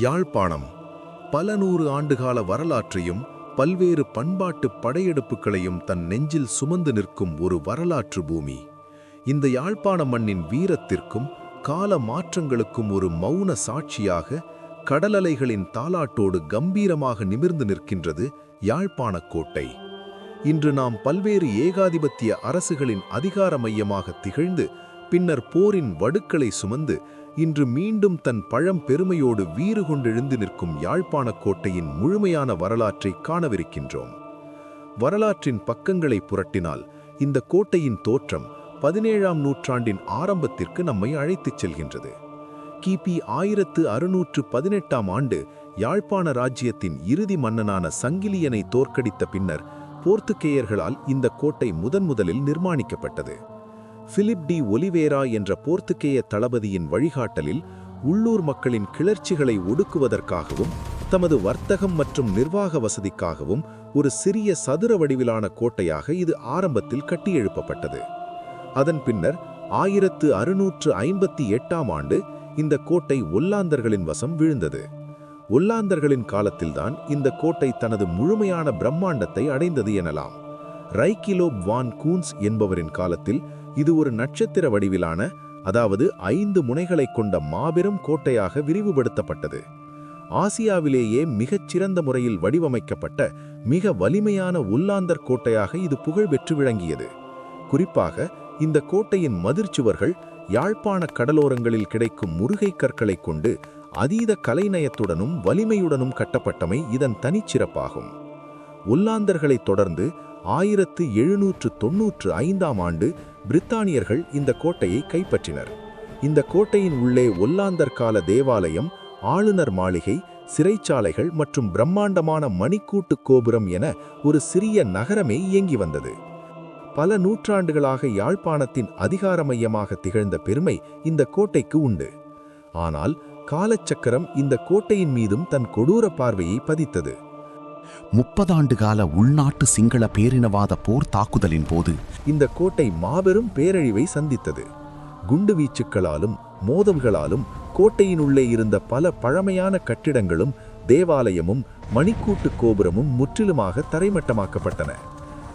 யாழ்ப்பாணம் பல நூறு ஆண்டுகால வரலாற்றையும் பல்வேறு பண்பாட்டு படையெடுப்புகளையும் தன் நெஞ்சில் சுமந்து நிற்கும் ஒரு வரலாற்று பூமி. இந்த யாழ்ப்பாண மண்ணின் வீரத்திற்கும் கால மாற்றங்களுக்கும் ஒரு மௌன சாட்சியாக கடலலைகளின் தாலாட்டோடு கம்பீரமாக நிமிர்ந்து நிற்கின்றது யாழ்ப்பாணக் கோட்டை. இன்று நாம் பல்வேறு ஏகாதிபத்திய அரசுகளின் அதிகார மையமாக திகழ்ந்து பின்னர் போரின் வடுக்களை சுமந்து இன்று மீண்டும் தன் பழம் பெருமையோடு வீறு கொண்டெழுந்து நிற்கும் யாழ்ப்பாணக் கோட்டையின் முழுமையான வரலாற்றை காணவிருக்கின்றோம். வரலாற்றின் பக்கங்களை புரட்டினால் இந்த கோட்டையின் தோற்றம் 17ஆம் நூற்றாண்டின் ஆரம்பத்திற்கு நம்மை அழைத்துச் செல்கின்றது. கிபி 1618ஆம் ஆண்டு யாழ்ப்பாண ராஜ்யத்தின் இறுதி மன்னனான சங்கிலியனை தோற்கடித்த பின்னர் போர்த்துகேயர்களால் இந்த கோட்டை முதன்முதலில் நிர்மாணிக்கப்பட்டது. பிலிப் டி ஒலிவேரா என்ற போர்த்துகேய தளபதியின் வழிகாட்டலில் உள்ளூர் மக்களின் கிளர்ச்சிகளை ஒடுக்குவதற்காகவும் தமது வர்த்தகம் மற்றும் நிர்வாக வசதிக்காகவும் ஒரு சிறிய சதுர வடிவிலான கோட்டையாக இது ஆரம்பத்தில் கட்டியெழுப்பப்பட்டது. அதன் பின்னர் 1658ஆம் ஆண்டு இந்த கோட்டை ஒல்லாந்தர்களின் வசம் விழுந்தது. ஒல்லாந்தர்களின் காலத்தில்தான் இந்த கோட்டை தனது முழுமையான பிரம்மாண்டத்தை அடைந்தது எனலாம். ரைக்கிலோப் வான் கூன்ஸ் என்பவரின் காலத்தில் இது ஒரு நட்சத்திர வடிவிலான, அதாவது 5 முனைகளை கொண்ட மாபெரும் கோட்டையாக விரிவுபடுத்தப்பட்டது. ஆசியாவிலேயே மிகச்சிறந்த முறையில் வடிவமைக்கப்பட்ட மிக வலிமையான ஒல்லாந்தர் கோட்டையாக இது புகழ் பெற்று விளங்கியது. குறிப்பாக இந்த கோட்டையின் மதிர்ச்சுவர்கள் யாழ்ப்பாண கடலோரங்களில் கிடைக்கும் முருகை கற்களை கொண்டு அதீத கலைநயத்துடனும் வலிமையுடனும் கட்டப்பட்டமை இதன் தனிச்சிறப்பாகும். ஒல்லாந்தர்களைத் தொடர்ந்து 1795ஆம் ஆண்டு பிரித்தானியர்கள் இந்த கோட்டையை கைப்பற்றினர். இந்த கோட்டையின் உள்ளே ஒல்லாந்தர் கால தேவாலயம், ஆளுநர் மாளிகை, சிறைச்சாலைகள் மற்றும் பிரம்மாண்டமான மணிக்கூட்டு கோபுரம் என ஒரு சிறிய நகரமே இயங்கி வந்தது. பல நூற்றாண்டுகளாக யாழ்ப்பாணத்தின் அதிகார மையமாக திகழ்ந்த பெருமை இந்த கோட்டைக்கு உண்டு. ஆனால் காலச்சக்கரம் இந்த கோட்டையின் மீதும் தன் கொடூர பார்வையை பதித்தது. 30 ஆண்டுகால உள்நாட்டு சிங்கள பேரினவாத போர் தாக்குதலின் போது இந்த கோட்டை மாபெரும் பேரழிவை சந்தித்தது. குண்டுவீச்சுக்களாலும் மோதல்களாலும் கோட்டையினுள்ளே இருந்த பல பழமையான கட்டிடங்களும் தேவாலயமும் மணிக்கூட்டு கோபுரமும் முற்றிலுமாக தரைமட்டமாக்கப்பட்டன.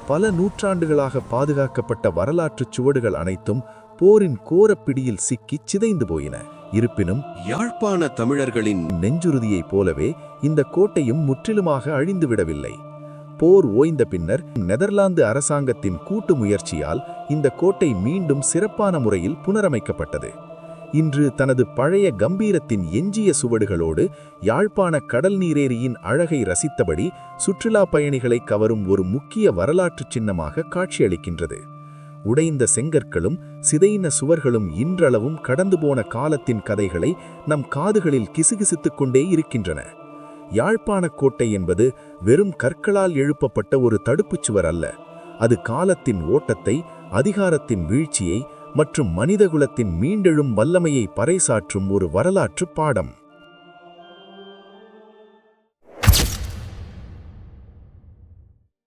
பல நூற்றாண்டுகளாக பாதுகாக்கப்பட்ட வரலாற்றுச் சுவடுகள் அனைத்தும் போரின் கோரப்பிடியில் சிக்கி சிதைந்து போயின. இருப்பினும் யாழ்ப்பாண தமிழர்களின் நெஞ்சுறுதியைப் போலவே இந்த கோட்டையும் முற்றிலுமாக அழிந்துவிடவில்லை. போர் ஓய்ந்த பின்னர் நெதர்லாந்து அரசாங்கத்தின் கூட்டு முயற்சியால் இந்த கோட்டை மீண்டும் சிறப்பான முறையில் புனரமைக்கப்பட்டது. இன்று தனது பழைய கம்பீரத்தின் எஞ்சிய சுவடுகளோடு யாழ்ப்பாண கடல் நீரேரியின் அழகை ரசித்தபடி சுற்றுலா பயணிகளை கவரும் ஒரு முக்கிய வரலாற்றுச் சின்னமாக காட்சியளிக்கின்றது. உடைந்த செங்கற்களும் சிதைந்த சுவர்களும் இன்றளவும் கடந்து போன காலத்தின் கதைகளை நம் காதுகளில் கிசுகிசுத்துக் கொண்டே இருக்கின்றன. யாழ்ப்பாணக் கோட்டை என்பது வெறும் கற்களால் எழுப்பப்பட்ட ஒரு தடுப்புச் சுவர் அல்ல. அது காலத்தின் ஓட்டத்தை, அதிகாரத்தின் வீழ்ச்சியை மற்றும் மனிதகுலத்தின் மீண்டெழும் வல்லமையை பறைசாற்றும் ஒரு வரலாற்று பாடம்.